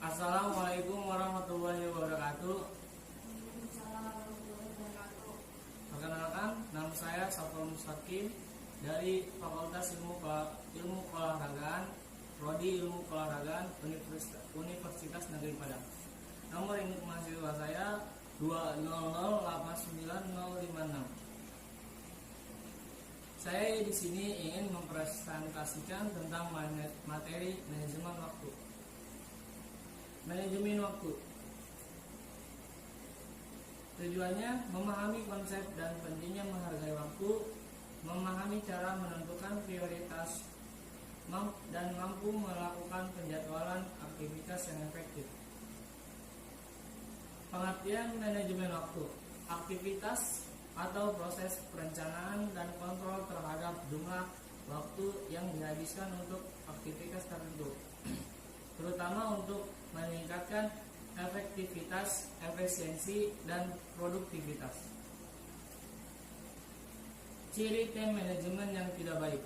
Assalamualaikum warahmatullahi wabarakatuh. Perkenalkan, nama saya Safrul Mustaqim dari Fakultas Ilmu Keolahragaan, Prodi Ilmu Keolahragaan Universitas Negeri Padang. Nomor induk mahasiswa saya 200890056. Saya di sini ingin mempresentasikan tentang materi manajemen waktu. Manajemen waktu tujuannya memahami konsep dan pentingnya menghargai waktu, memahami cara menentukan prioritas, dan mampu melakukan penjadwalan aktivitas yang efektif. Pengertian manajemen waktu: aktivitas atau proses perencanaan dan kontrol terhadap jumlah waktu yang dihabiskan untuk aktivitas tertentu, terutama untuk meningkatkan efektivitas, efisiensi, dan produktivitas. Ciri time management yang tidak baik.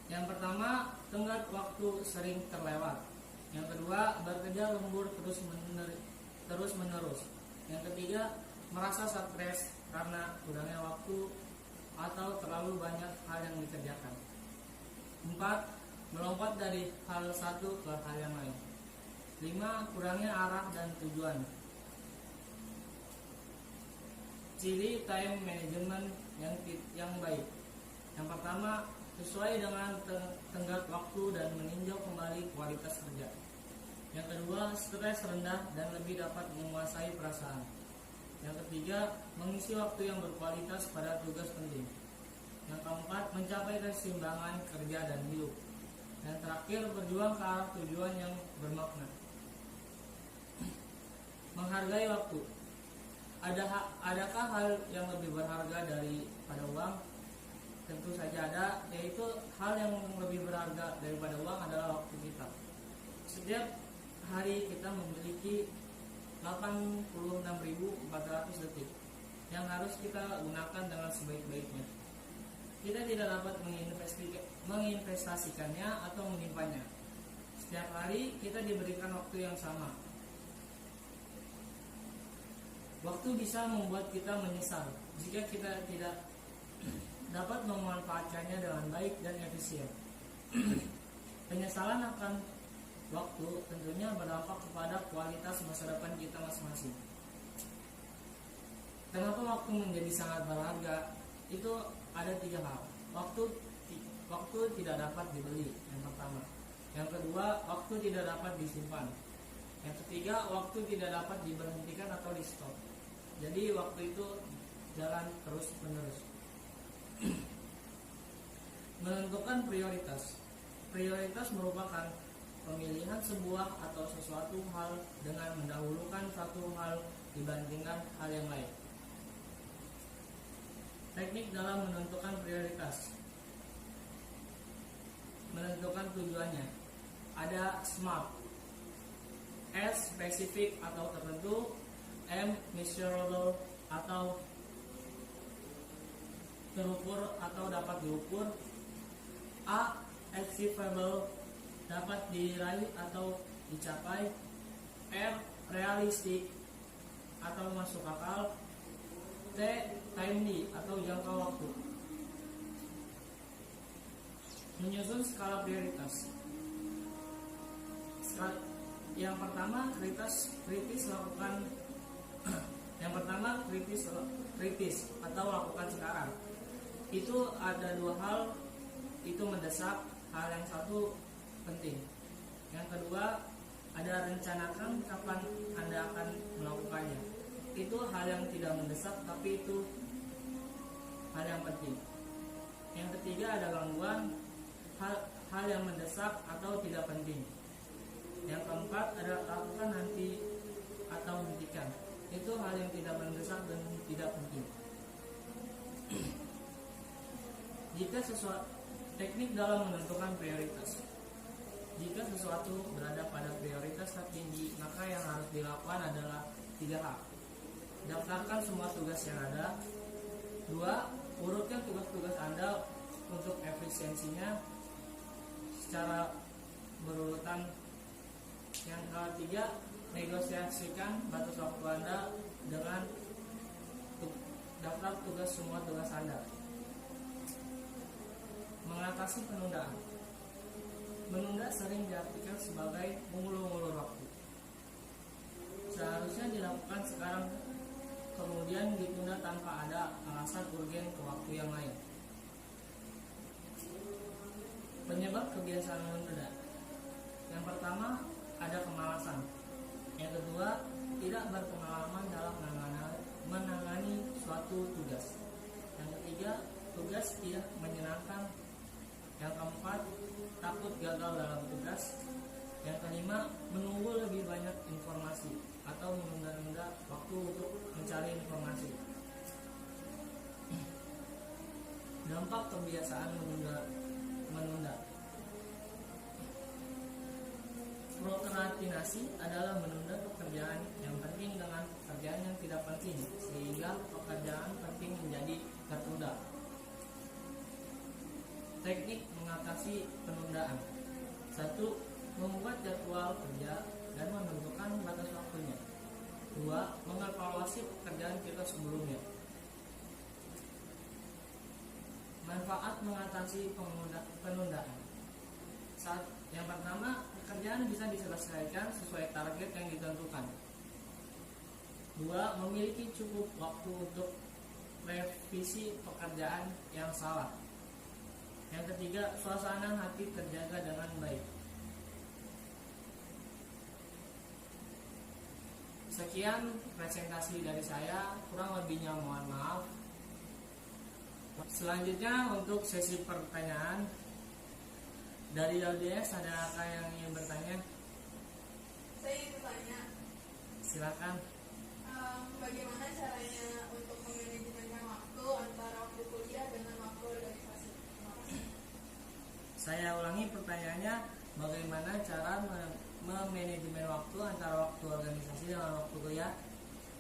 Yang pertama, tenggat waktu sering terlewat. Yang kedua, bekerja lembur terus menerus. Yang ketiga, merasa stres karena kurangnya waktu atau terlalu banyak hal yang dikerjakan. 4. Melompat dari hal satu ke hal yang lain. 5. Kurangnya arah dan tujuan. Ciri time management yang baik. Yang pertama, sesuai dengan tenggat waktu dan meninjau kembali kualitas kerja. Yang kedua, stres rendah dan lebih dapat menguasai perasaan. Yang ketiga, mengisi waktu yang berkualitas pada tugas penting. Yang keempat, mencapai keseimbangan kerja dan hidup. Dan terakhir, berjuang ke arah tujuan yang bermakna. Menghargai waktu. Adakah hal yang lebih berharga daripada uang? Tentu saja ada, yaitu hal yang lebih berharga daripada uang adalah waktu kita. Setiap hari kita memiliki 86.400 detik yang harus kita gunakan dengan sebaik-baiknya. Kita tidak dapat menginvestasikannya atau menyimpannya. Setiap hari kita diberikan waktu yang sama. Waktu bisa membuat kita menyesal jika kita tidak dapat memanfaatkannya dengan baik dan efisien. Penyesalan akan waktu tentunya berdampak kepada kualitas masa depan kita masing-masing. Kenapa waktu menjadi sangat berharga? Itu ada 3 hal. Waktu tidak dapat dibeli, yang pertama. Yang kedua, waktu tidak dapat disimpan. Yang ketiga, waktu tidak dapat diberhentikan atau di stop. Jadi waktu itu jalan terus menerus. Menentukan prioritas. Prioritas merupakan pemilihan sebuah atau sesuatu hal dengan mendahulukan satu hal dibandingkan hal yang lain. Teknik dalam menentukan prioritas. Menentukan tujuannya. Ada SMART. S. Spesifik atau tertentu. M. Measurable atau terukur atau dapat diukur. A. Achievable, dapat diraih atau dicapai. R. Realistic atau masuk akal. T. Timely atau jangka waktu. Menyusun skala prioritas. Yang pertama, kritis lakukan. Yang pertama, kritis atau lakukan sekarang. Itu ada 2 hal, itu mendesak. Hal yang satu penting. Yang kedua, ada rencanakan kapan Anda akan melakukannya. Itu hal yang tidak mendesak, tapi itu hal yang penting. Yang ketiga, ada gangguan, hal yang mendesak atau tidak penting. Yang keempat, ada lakukan nanti atau hentikan. Itu hal yang tidak mendesak dan tidak penting. Jika teknik dalam menentukan prioritas. Jika sesuatu berada pada prioritas tertinggi, maka yang harus dilakukan adalah 3 hal. Daftarkan semua tugas yang ada. 2. Urutkan tugas-tugas Anda untuk efisiensinya secara berurutan Yang ketiga, negosiasikan batas waktu Anda dengan daftar tugas semua tugas Anda. Mengatasi penundaan. Menunda sering diartikan sebagai mengulur-ulur waktu. Seharusnya dilakukan sekarang, kemudian ditunda tanpa ada alasan urgen ke waktu yang lain. Penyebab kebiasaan menunda. Yang pertama, ada kemalasan. Yang kedua, tidak berpengalaman dalam menangani suatu tugas. Yang ketiga, tugas tidak menyenangkan. Yang keempat, takut gagal dalam tugas. Yang kelima, menunggu lebih banyak informasi atau menunda-nunda waktu untuk mencari informasi. Dampak kebiasaan menunda. Prokrastinasi adalah menunda pekerjaan yang penting dengan pekerjaan yang tidak penting, sehingga pekerjaan penting menjadi tertunda. Teknik mengatasi penundaan. 1. Membuat jadwal kerja dan menentukan batas waktunya. 2. Mengevaluasi pekerjaan kita sebelumnya. Manfaat mengatasi penundaan. Yang pertama, pekerjaan bisa diselesaikan sesuai target yang ditentukan. 2. Memiliki cukup waktu untuk revisi pekerjaan yang salah. Yang ketiga, suasana hati terjaga dengan baik. Sekian presentasi dari saya, kurang lebihnya mohon maaf. Selanjutnya untuk sesi pertanyaan dari audiens, adakah yang ingin bertanya? Saya ingin bertanya. Silakan. Bagaimana caranya untuk memanajemenkan waktu antara waktu kuliah dengan waktu organisasi? Terima kasih. Saya ulangi pertanyaannya, bagaimana cara memanajemen waktu antara waktu organisasi dengan waktu kuliah?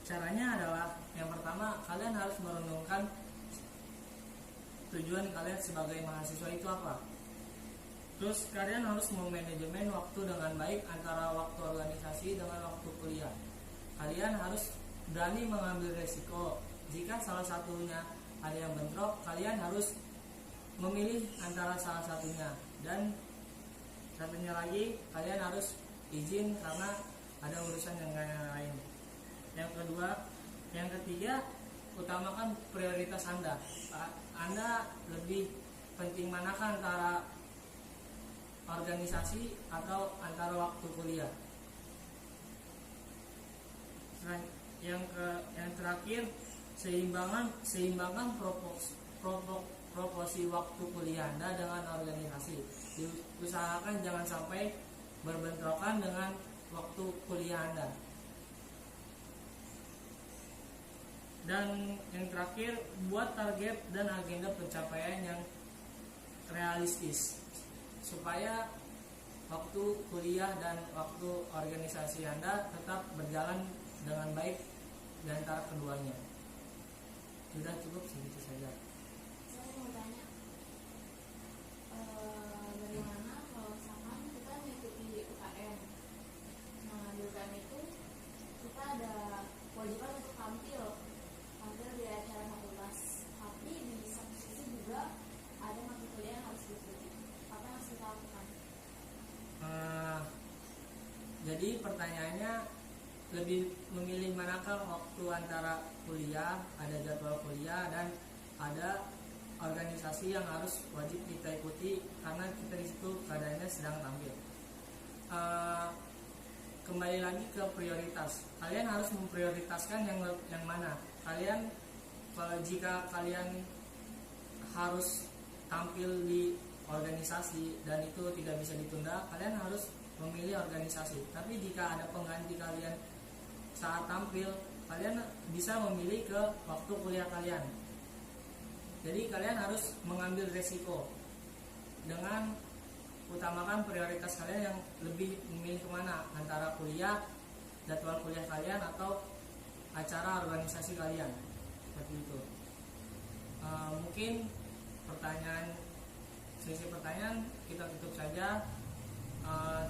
Caranya adalah, yang pertama, kalian harus merenungkan tujuan kalian sebagai mahasiswa itu apa. Terus kalian harus memanajemen waktu dengan baik antara waktu organisasi dengan waktu kuliah. Kalian harus berani mengambil resiko. Jika salah satunya ada yang bentrok, kalian harus memilih antara salah satunya. Dan satunya lagi, kalian harus izin karena ada urusan yang lain. Yang ketiga, utamakan prioritas Anda. Anda lebih penting manakah antara organisasi atau antara waktu kuliah? Yang terakhir, seimbangkan proporsi waktu kuliah Anda dengan organisasi. Diusahakan jangan sampai berbentrokan dengan waktu kuliah Anda. Dan yang terakhir, buat target dan agenda pencapaian yang realistis supaya waktu kuliah dan waktu organisasi Anda tetap berjalan dengan baik di antara keduanya. Sudah cukup segitu saja. Saya mau tanya, bagaimana kalau misalkan kita mengikuti UKM? Nah, di UKM itu kita ada kewajiban untuk tampil di acara fakultas, tapi di satu sisi juga ada mata kuliah yang harus diikuti. Apa yang harus kita lakukan? Jadi pertanyaannya, lebih memilih manakah waktu antara kuliah, ada jadwal kuliah dan ada organisasi yang harus wajib kita ikuti karena kita di situ keadaannya sedang tampil. Kembali lagi ke prioritas. Kalian harus memprioritaskan yang mana. Jika kalian harus tampil di organisasi dan itu tidak bisa ditunda, kalian harus memilih organisasi. Tapi jika ada pengganti kalian saat tampil, kalian bisa memilih ke waktu kuliah kalian. Jadi kalian harus mengambil resiko dengan utamakan prioritas kalian yang lebih memilih kemana, antara kuliah, jadwal kuliah kalian atau acara organisasi kalian. Seperti itu. Mungkin sesi pertanyaan kita tutup saja.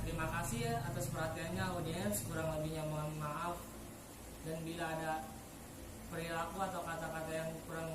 Terima kasih ya atas perhatiannya audiens, kurang lebihnya mohon maaf, dan bila ada perilaku atau kata-kata yang kurang